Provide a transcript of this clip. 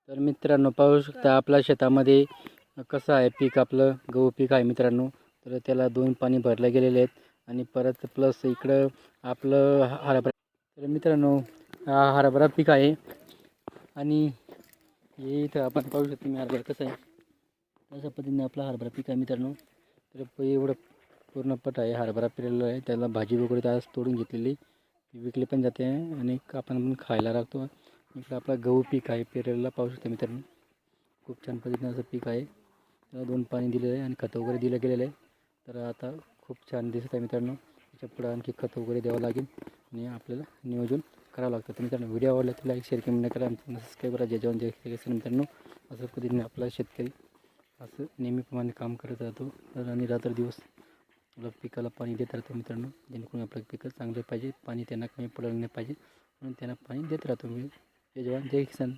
तर मित्रांनो पाहू शकता आपल्या शेतामध्ये कसं आहे पीक, आपलं गहू पीक आहे मित्रांनो. तर त्याला 2 पाणी भरले गेलेले आहेत आणि परत प्लस इकडं आपलं हरभरा. तर मित्रांनो हा हरभरा पीक आहे आणि हे इथं आपण पाहू शकतो मी हरभरा कसं आहे अशा पद्धतीने आपला हरभरा पीक आहे मित्रांनो. तर एवढं पूर्ण पट आहे, हरभरा पेरलेला आहे, त्याला भाजी वगैरे आज तोडून घेतलेली ती विकली पण जाते आणि आपण पण खायला लागतो. इकडं आपला गहू पीक आहे पेरलेला पाहू शकता मित्रांनो. खूप छान पद्धतीने असं पीक आहे, त्याला 2 पाणी दिलेलं आहे आणि खतं वगैरे दिलं गेलेलं आहे. तर आता खूप छान दिसत आहे मित्रांनो. त्याच्या पुढं आणखी खतं वगैरे द्यावं लागेल आणि आपल्याला नियोजन करावं लागतं. तर मित्रांनो व्हिडिओ आवडला तर लाईक शेअर कमेंट करा आणि सबस्क्राईब करा. जेवण मित्रांनो असं पद्धतीने आपला शेतकरी असं नेहमीप्रमाणे काम करत राहतो. तर आणि रात्र दिवस आपल्या पिकाला पाणी देत राहतो मित्रांनो, जेणेकरून आपलं पिकं चांगले पाहिजे, पाणी त्यांना कमी पडलं नाही पाहिजे म्हणून त्यांना पाणी देत राहतो मी. जय जवान जय किसान.